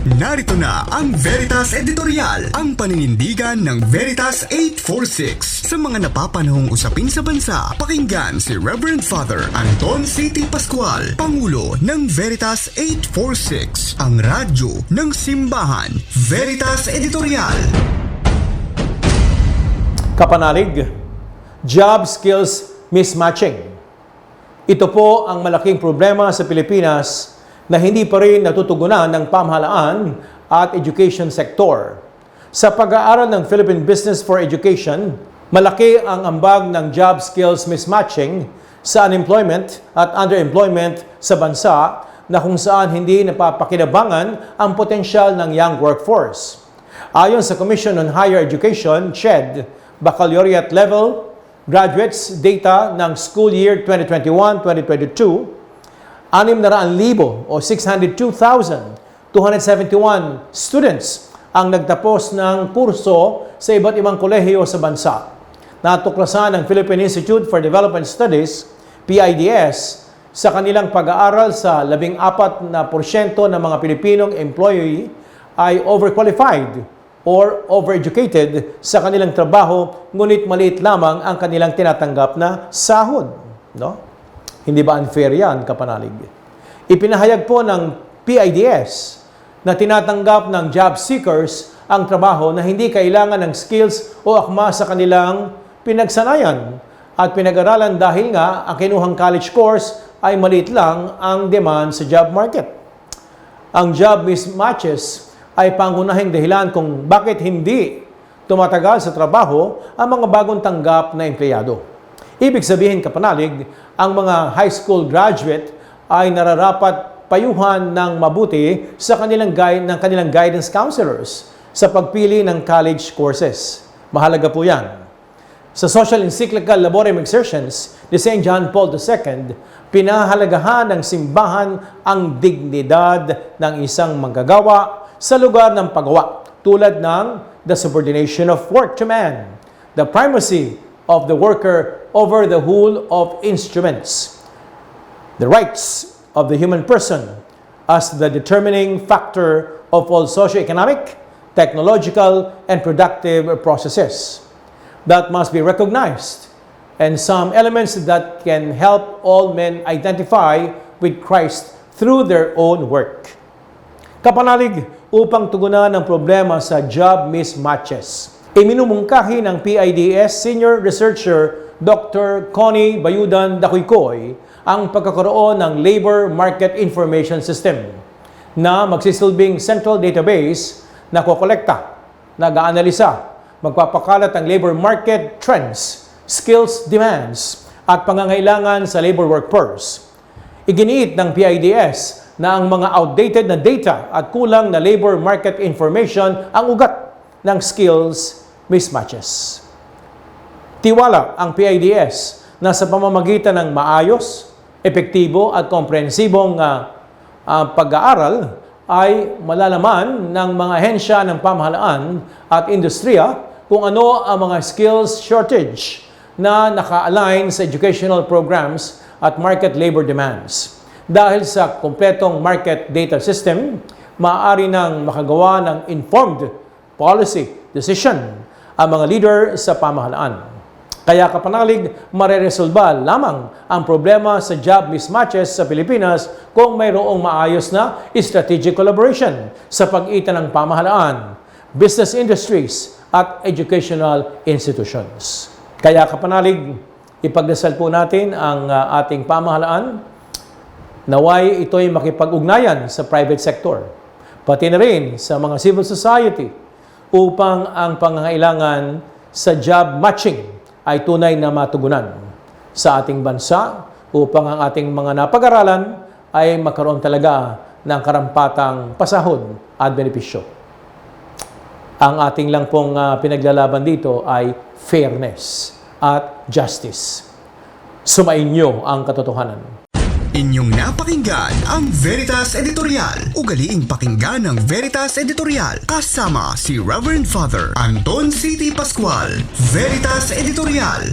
Narito na ang Veritas Editorial, ang paninindigan ng Veritas 846 sa mga napapanahong usapin sa bansa. Pakinggan si Reverend Father Anton C.T. Pascual, Pangulo ng Veritas 846, ang radyo ng simbahan. Veritas Editorial. Kapanalig, job skills mismatching. Ito po ang malaking problema sa Pilipinas na hindi pa rin natutugunan ng pamahalaan at education sector. Sa pag-aaral ng Philippine Business for Education, malaki ang ambag ng job skills mismatching sa unemployment at underemployment sa bansa na kung saan hindi napapakinabangan ang potensyal ng young workforce. Ayon sa Commission on Higher Education, CHED, baccalaureate level graduates data ng school year 2021-2022, 600,000 o 602,271 students ang nagtapos ng kurso sa iba't ibang kolehiyo sa bansa. Natuklasan ng Philippine Institute for Development Studies, PIDS, sa kanilang pag-aaral sa 14% ng mga Pilipinong employee ay overqualified or overeducated sa kanilang trabaho, ngunit maliit lamang ang kanilang tinatanggap na sahod. No? Hindi ba unfair yan, kapanalig? Ipinahayag po ng PIDS na tinatanggap ng job seekers ang trabaho na hindi kailangan ng skills o akma sa kanilang pinagsanayan at pinag-aralan dahil nga ang kinuhang college course ay maliit lang ang demand sa job market. Ang job mismatches ay pangunahing dahilan kung bakit hindi tumatagal sa trabaho ang mga bagong tanggap na empleyado. Ibig sabihin, kapanalig, ang mga high school graduate ay nararapat payuhan ng mabuti sa kanilang guidance counselors sa pagpili ng college courses. Mahalaga po yan. Sa Social Encyclical Laborem Exertions ni St. John Paul II, pinahalagahan ng simbahan ang dignidad ng isang manggagawa sa lugar ng paggawa, tulad ng the subordination of work to man, the primacy of the worker over the whole of instruments, the rights of the human person as the determining factor of all socio-economic, technological, and productive processes that must be recognized, and some elements that can help all men identify with Christ through their own work. Kapanalig, upang tugunan ang problema sa job mismatches, iminumungkahi ng PIDS Senior Researcher Dr. Connie Bayudan Dacuycoy ang pagkakaroon ng Labor Market Information System na magsisilbing central database na kokolekta, nag-aanalisa, magpapakalat ng labor market trends, skills demands, at pangangailangan sa labor workforce. Iginiit ng PIDS na ang mga outdated na data at kulang na labor market information ang ugat ng skills mismatches. Tiwala ang PIDS na sa pamamagitan ng maayos, epektibo at komprehensibong pag-aaral ay malalaman ng mga ahensya ng pamahalaan at industriya kung ano ang mga skills shortage na naka-align sa educational programs at market labor demands. Dahil sa kompletong market data system, maaari nang makagawa ng informed policy decision ang mga leader sa pamahalaan. Kaya kapanalig, mareresolba lamang ang problema sa job mismatches sa Pilipinas kung mayroong maayos na strategic collaboration sa pagitan ng pamahalaan, business industries, at educational institutions. Kaya kapanalig, ipagdasal po natin ang ating pamahalaan naway ito'y makipag-ugnayan sa private sector, pati na rin sa mga civil society, upang ang pangangailangan sa job matching ay tunay na matugunan sa ating bansa, upang ang ating mga napag-aralan ay magkaroon talaga ng karampatang pasahod at benepisyo. Ang ating lang pong pinaglalaban dito ay fairness at justice. Sumainyo ang katotohanan. Inyong napakinggan ang Veritas Editorial. Ugaliing pakinggan ng Veritas Editorial kasama si Reverend Father Anton C.T. Pascual. Veritas Editorial.